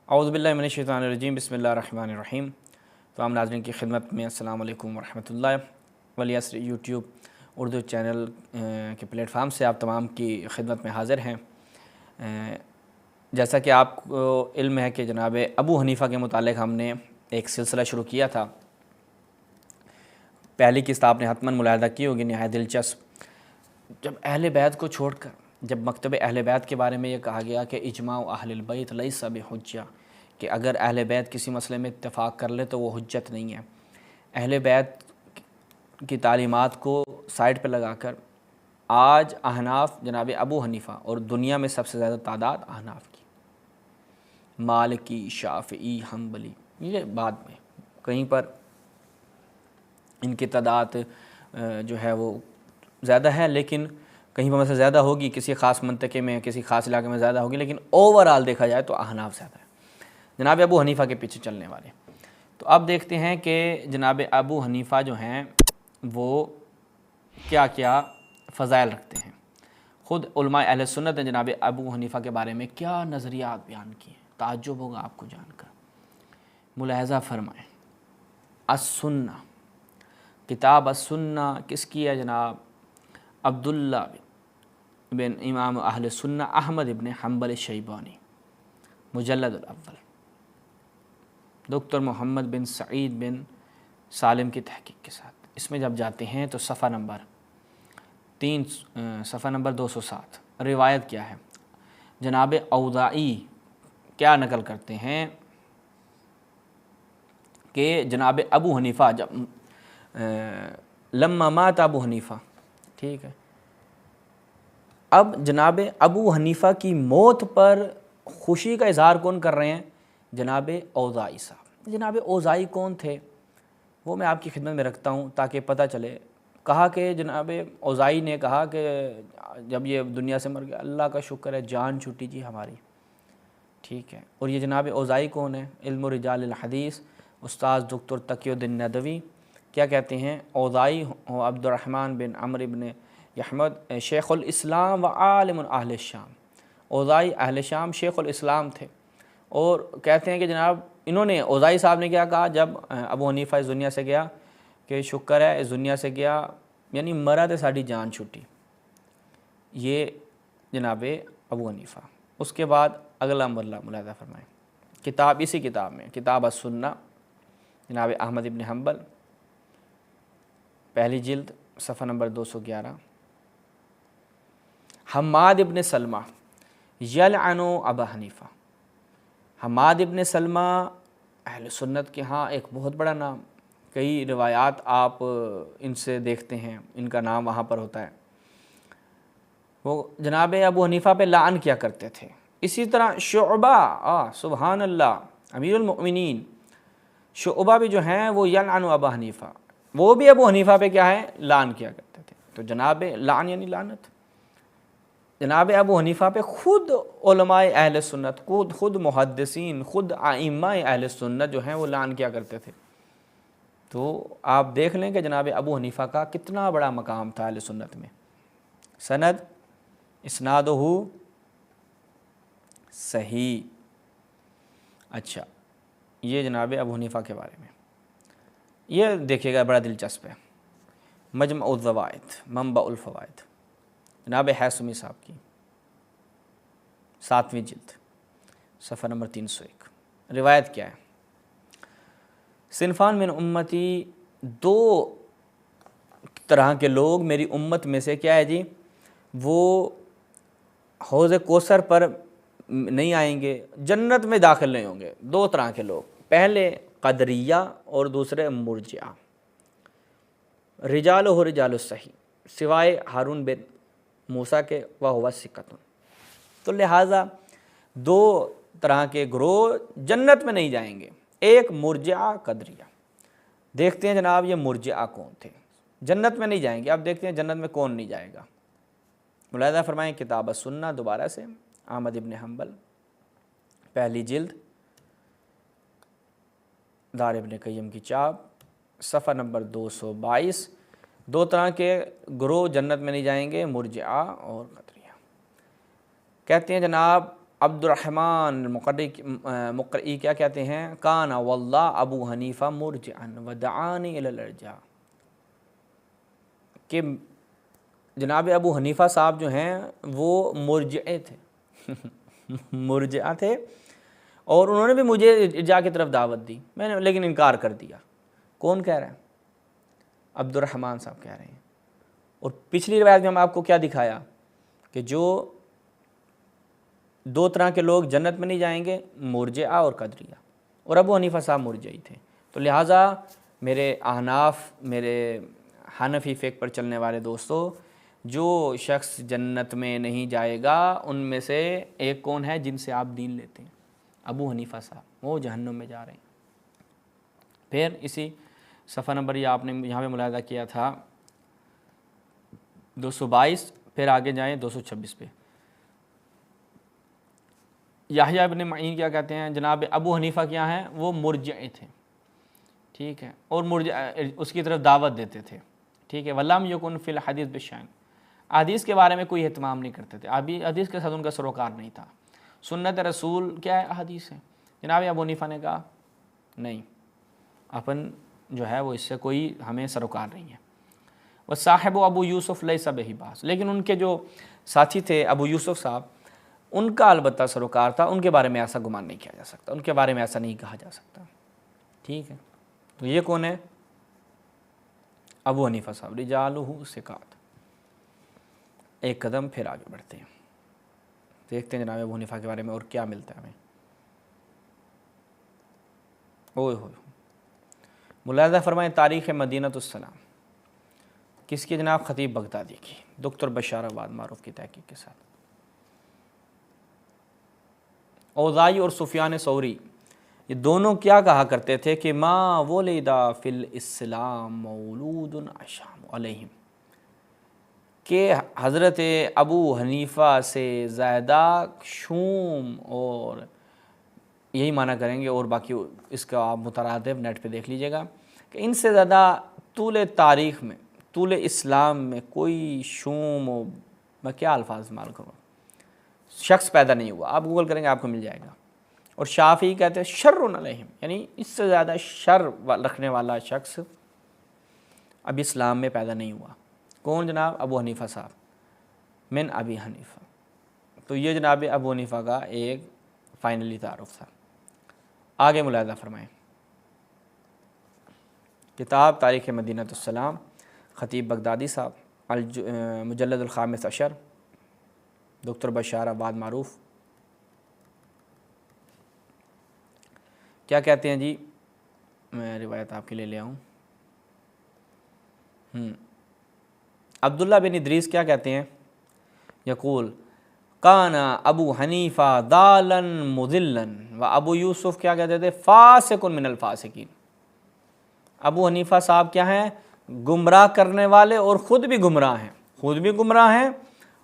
اعوذ باللہ من الشیطان الرجیم بسم اللہ الرحمن الرحیم۔ تمام ناظرین کی خدمت میں السلام علیکم ورحمۃ اللہ۔ ولی عصر یوٹیوب اردو چینل کے پلیٹ فارم سے آپ تمام کی خدمت میں حاضر ہیں۔ جیسا کہ آپ کو علم ہے کہ جناب ابو حنیفہ کے متعلق ہم نے ایک سلسلہ شروع کیا تھا۔ پہلی قسط آپ نے حتماً ملاحظہ کی ہوگی، نہایت دلچسپ۔ جب اہل بیت کو چھوڑ کر جب مکتب اہل بیت کے بارے میں یہ کہا گیا کہ اجماع اہل البیت لیس بحجہ، کہ اگر اہل بیت کسی مسئلے میں اتفاق کر لے تو وہ حجت نہیں ہے، اہل بیت کی تعلیمات کو سائڈ پہ لگا کر آج احناف جناب ابو حنیفہ، اور دنیا میں سب سے زیادہ تعداد احناف کی، مالکی، شافعی، حنبلی، یہ بعد میں کہیں پر ان کی تعداد جو ہے وہ زیادہ ہے، لیکن کہیں پر مثلا زیادہ ہوگی، کسی خاص منطقے میں کسی خاص علاقے میں زیادہ ہوگی، لیکن اوورآل دیکھا جائے تو احناف زیادہ ہے، جناب ابو حنیفہ کے پیچھے چلنے والے۔ تو اب دیکھتے ہیں کہ جناب ابو حنیفہ جو ہیں وہ کیا کیا فضائل رکھتے ہیں۔ خود علماء اہل سنت نے جناب ابو حنیفہ کے بارے میں کیا نظریات بیان کیے، تعجب ہوگا آپ کو جان کر، ملاحظہ فرمائیں۔ السنہ، کتاب السنہ کس کی ہے جناب؟ عبداللہ بن امام اہل سنہ احمد ابن حنبل الشیبانی، مجلد الاول، دکتر محمد بن سعید بن سالم کی تحقیق کے ساتھ۔ اس میں جب جاتے ہیں تو صفحہ نمبر 207 روایت کیا ہے؟ جناب اوزاعی کیا نقل کرتے ہیں کہ جناب ابو حنیفہ جب لما مات ابو حنیفہ، ٹھیک ہے، اب جناب ابو حنیفہ کی موت پر خوشی کا اظہار کون کر رہے ہیں؟ جناب اوزاعی صاحب۔ جناب اوزاعی کون تھے وہ میں آپ کی خدمت میں رکھتا ہوں تاکہ پتہ چلے۔ کہا کہ جناب اوزاعی نے کہا کہ جب یہ دنیا سے مر گیا، اللہ کا شکر ہے جان چھٹی جی ہماری، ٹھیک ہے۔ اور یہ جناب اوزاعی کون ہے؟ علم رجال الحدیث استاذ دکتر تقی الدین ندوی کیا کہتے ہیں؟ اوزاعی عبد الرحمن بن عمرو بن احمد شیخ الاسلام و عالم اہل الشام۔ اوزاعی اہل شام شیخ الاسلام تھے، اور کہتے ہیں کہ جناب انہوں نے اوزاعی صاحب نے کیا کہا جب ابو حنیفہ اس دنیا سے گیا کہ شکر ہے اس دنیا سے گیا، یعنی مرا تے ساڑی جان چھٹی، یہ جناب ابو حنیفہ۔ اس کے بعد اگلا مرلہ ملاحظہ فرمائیں، کتاب اسی کتاب میں کتاب السنہ جناب احمد ابن حنبل، پہلی جلد، صفحہ نمبر 211۔ حماد ابن سلمہ یلعن ابا حنیفہ۔ حماد ابن سلمہ اہل سنت کے ہاں ایک بہت بڑا نام، کئی روایات آپ ان سے دیکھتے ہیں، ان کا نام وہاں پر ہوتا ہے۔ وہ جناب ابو حنیفہ پہ لعن کیا کرتے تھے۔ اسی طرح شعبہ، سبحان اللہ، امیر المؤمنین شعبہ بھی جو ہیں وہ یلعن ابا حنیفہ، وہ بھی ابو حنیفہ پہ کیا ہے؟ لعن کیا کرتے تھے۔ تو جناب لعن یعنی لعنت، جناب ابو حنیفہ پہ خود علماء اہل سنت، خود محدثین، خود ائمہ اہل سنت جو ہیں وہ لعن کیا کرتے تھے۔ تو آپ دیکھ لیں کہ جناب ابو حنیفہ کا کتنا بڑا مقام تھا اہل سنت میں۔ سند اسنادہ صحیح۔ اچھا، یہ جناب ابو حنیفہ کے بارے میں یہ دیکھیے گا، بڑا دلچسپ ہے۔ مجمع الزوائد، منبع الفوائد، جناب حیثمی صاحب کی 7ویں جلد، صفحہ نمبر 301۔ روایت کیا ہے؟ صنفان من امتی، دو طرح کے لوگ میری امت میں سے کیا ہے جی، وہ حوض کوثر پر نہیں آئیں گے، جنت میں داخل نہیں ہوں گے۔ دو طرح کے لوگ، پہلے قدریہ اور دوسرے مرجعہ، رجال ہو رجال الصحیح سوائے ہارون بن موسیٰ کے وہو ثقۃ۔ تو لہٰذا دو طرح کے گروہ جنت میں نہیں جائیں گے، ایک مرجعہ، قدریہ۔ دیکھتے ہیں جناب یہ مرجعہ کون تھے، جنت میں نہیں جائیں گے۔ اب دیکھتے ہیں جنت میں کون نہیں جائے گا۔ ملاحظہ فرمائیں کتاب السنہ دوبارہ سے، احمد ابن حنبل، پہلی جلد، دار ابن قیم کی چاپ، صفحہ نمبر 222۔ دو طرح کے گروہ جنت میں نہیں جائیں گے، مرجعہ اور قدریہ۔ کہتے ہیں جناب عبد الرحمن مقرئی کیا کہتے ہیں؟ کان واللہ ابو حنیفہ مرجعن ودعانی الی الارجاء، کہ جناب ابو حنیفہ صاحب جو ہیں وہ مرجعے تھے مرجعہ تھے، اور انہوں نے بھی مجھے ارجاء کی طرف دعوت دی، میں نے لیکن انکار کر دیا۔ کون کہہ رہا ہے؟ عبد الرحمن صاحب کہہ رہے ہیں۔ اور پچھلی روایت میں ہم آپ کو کیا دکھایا کہ جو دو طرح کے لوگ جنت میں نہیں جائیں گے، مرجعہ اور قدریہ، اور ابو حنیفہ صاحب مرجعی تھے۔ تو لہٰذا میرے احناف، میرے حنفی فقہ پر چلنے والے دوستو، جو شخص جنت میں نہیں جائے گا ان میں سے ایک کون ہے جن سے آپ دین لیتے ہیں؟ ابو حنیفہ صاحب، وہ جہنم میں جا رہے ہیں۔ پھر اسی صفحہ نمبر یہ آپ نے یہاں پہ ملاحظہ کیا تھا 222، پھر آگے جائیں 226 پہ۔ یحییٰ ابن معین کیا کہتے ہیں؟ جناب ابو حنیفہ کیا ہیں؟ وہ مرجعی تھے، ٹھیک ہے، اور اس کی طرف دعوت دیتے تھے، ٹھیک ہے۔ وَلَمْ يَكُنْ فِي الْحَدِيثِ بِالشَّأْنِ، حدیث کے بارے میں کوئی اہتمام نہیں کرتے تھے، حدیث کے ساتھ ان کا سروکار نہیں تھا۔ سنت رسول کیا ہے؟ حدیث ہے۔ جناب ابو حنیفہ نے کہا نہیں، اپن جو ہے وہ اس سے کوئی ہمیں سروکار نہیں ہے۔ وَصَاحِبُ ابو یوسف لَيْسَ بِهِ بَأْسٌ، لیکن ان کے جو ساتھی تھے ابو یوسف صاحب، ان کا البتہ سروکار تھا، ان کے بارے میں ایسا گمان نہیں کیا جا سکتا، ان کے بارے میں ایسا نہیں کہا جا سکتا، ٹھیک ہے۔ تو یہ کون ہے؟ ابو حنیفہ صاحب، رجالہ ثقات۔ ایک قدم پھر آگے بڑھتے ہیں، دیکھتے ہیں جناب ابو حنیفہ کے بارے میں اور کیا ملتا ہے ہمیں۔ اوہ ہوئے، ملاحظہ فرمائیں تاریخ مدینہ السلام کس کی؟ جناب خطیب بغدادی کی، دکتر بشار آباد معروف کی تحقیق کے ساتھ۔ اوزائی اور سفیان ثوری یہ دونوں کیا کہا کرتے تھے کہ ما ولد فی الاسلام مولود اشام علیہم، کہ حضرت ابو حنیفہ سے زیادہ شوم، اور یہی معنی کریں گے، اور باقی اس کا آپ مترادف نیٹ پہ دیکھ لیجئے گا کہ ان سے زیادہ طول تاریخ میں، طول اسلام میں کوئی شوم، و میں کیا الفاظ استعمال کروں، شخص پیدا نہیں ہوا۔ آپ گوگل کریں گے آپ کو مل جائے گا۔ اور شافعی کہتے ہیں شر علیہم، یعنی اس سے زیادہ شر رکھنے والا شخص اب اسلام میں پیدا نہیں ہوا۔ کون؟ جناب ابو حنیفہ صاحب، من ابی حنیفہ۔ تو یہ جناب ابو حنیفہ کا ایک فائنلی تعارف تھا۔ آگے ملاحظہ فرمائیں، کتاب تاریخ مدینہ السلام، خطیب بغدادی صاحب، مجلد الخامس عشر، دکتر بشار آباد معروف، کیا کہتے ہیں جی؟ میں روایت آپ کے لیے لے آؤں۔ عبداللہ بن ادریس کیا کہتے ہیں؟ یقول کان ابو حنیفہ ضالا مضلا، و ابو یوسف کیا کہتے تھے؟ فاسق من الفاسقین۔ ابو حنیفہ صاحب کیا ہیں؟ گمراہ کرنے والے، اور خود بھی گمراہ ہیں، خود بھی گمراہ ہیں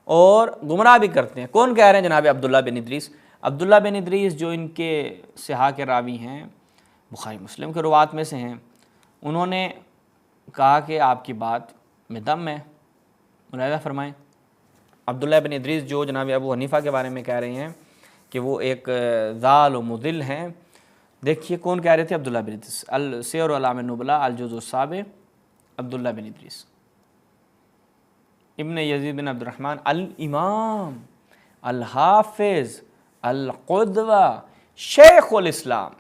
اور گمراہ بھی کرتے ہیں۔ کون کہہ رہے ہیں؟ جناب عبداللہ بن ادریس۔ عبداللہ بن ادریس جو ان کے صحاح کے راوی ہیں، بخاری مسلم کے روات میں سے ہیں، انہوں نے کہا کہ آپ کی بات میں دم ہے۔ ملاحظہ فرمائیں، عبداللہ بن ادریس جو جناب ابو حنیفہ کے بارے میں کہہ رہے ہیں کہ وہ ایک ضال و مضل ہیں، دیکھیے کون کہہ رہے تھے؟ عبداللہ بن ادریس، السیر اعلام النبلاء الجزء السابع، عبداللہ بن ادریس ابن یزید بن عبد الرحمن الامام الحافظ القدوہ شیخ الاسلام۔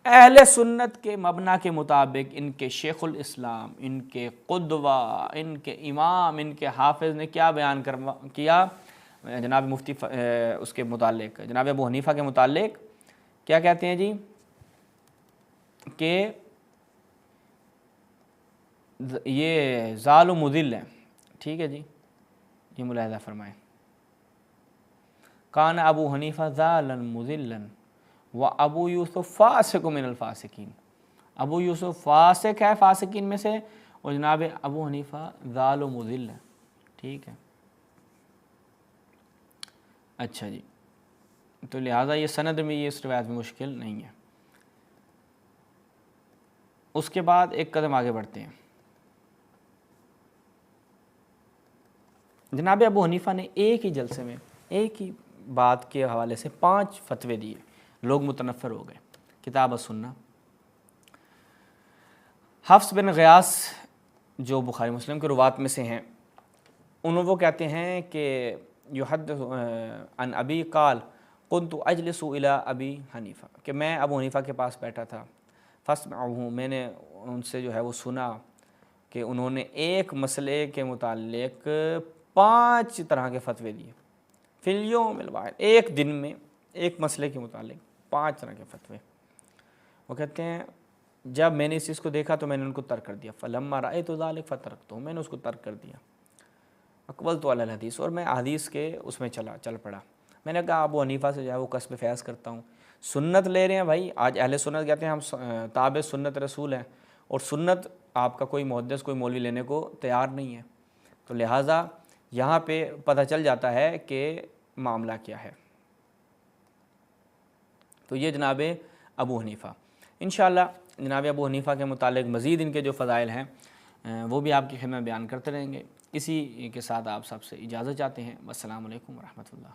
اہل سنت کے مبنا کے مطابق ان کے شیخ الاسلام، ان کے قدوہ، ان کے امام، ان کے حافظ نے کیا بیان کیا جناب مفتی اس کے متعلق، جناب ابو حنیفہ کے متعلق کیا کہتے ہیں جی؟ کہ یہ ضال و مضل ہے، ٹھیک ہے جی، یہ ملاحظہ فرمائیں۔ کان ابو حنیفہ ضالا مضلا و ابو یوسف فاسق من الفاسقین، ابو یوسف فاسق ہے فاسقین میں سے، اور جناب ابو حنیفہ ضال و مضل ہے، ٹھیک ہے۔ اچھا جی، تو لہٰذا یہ سند میں یہ اس روایت میں مشکل نہیں ہے۔ اس کے بعد ایک قدم آگے بڑھتے ہیں۔ جناب ابو حنیفہ نے ایک ہی جلسے میں، ایک ہی بات کے حوالے سے 5 فتوے دیے، لوگ متنفر ہو گئے۔ کتاب السنہ، حفص بن غیاث جو بخاری مسلم کے روات میں سے ہیں، وہ کہتے ہیں کہ یحدث عن ابی قال كنت اجلس الى ابی حنیفہ، کہ میں ابو حنیفہ کے پاس بیٹھا تھا، فاسمعه، میں نے ان سے جو ہے وہ سنا کہ انہوں نے ایک مسئلے کے متعلق 5 طرح کے فتوے دیے، فی الیوم الواحد، ایک دن میں ایک مسئلے کے متعلق 5 طرح کے فتوے۔ وہ کہتے ہیں جب میں نے اس چیز کو دیکھا تو میں نے ان کو ترک کر دیا، فلما رأیت ذلک فترکتہ، میں نے اس کو ترک کر دیا، اقبلت علی الحدیث، اور میں حدیث کے اس میں چل پڑا۔ میں نے کہا ابو حنیفہ سے جو ہے وہ کسب فیض کرتا ہوں، سنت لے رہے ہیں بھائی، آج اہل سنت کہتے ہیں ہم تابع سنت رسول ہیں، اور سنت آپ کا کوئی محدث کوئی مولوی لینے کو تیار نہیں ہے، تو لہٰذا یہاں پہ پتہ چل جاتا ہے کہ معاملہ کیا ہے۔ تو یہ جناب ابو حنیفہ، انشاءاللہ جناب ابو حنیفہ کے متعلق مزید ان کے جو فضائل ہیں وہ بھی آپ کی خدمت میں بیان کرتے رہیں گے۔ اسی کے ساتھ آپ سب سے اجازت چاہتے ہیں۔ السلام علیکم ورحمۃ اللہ۔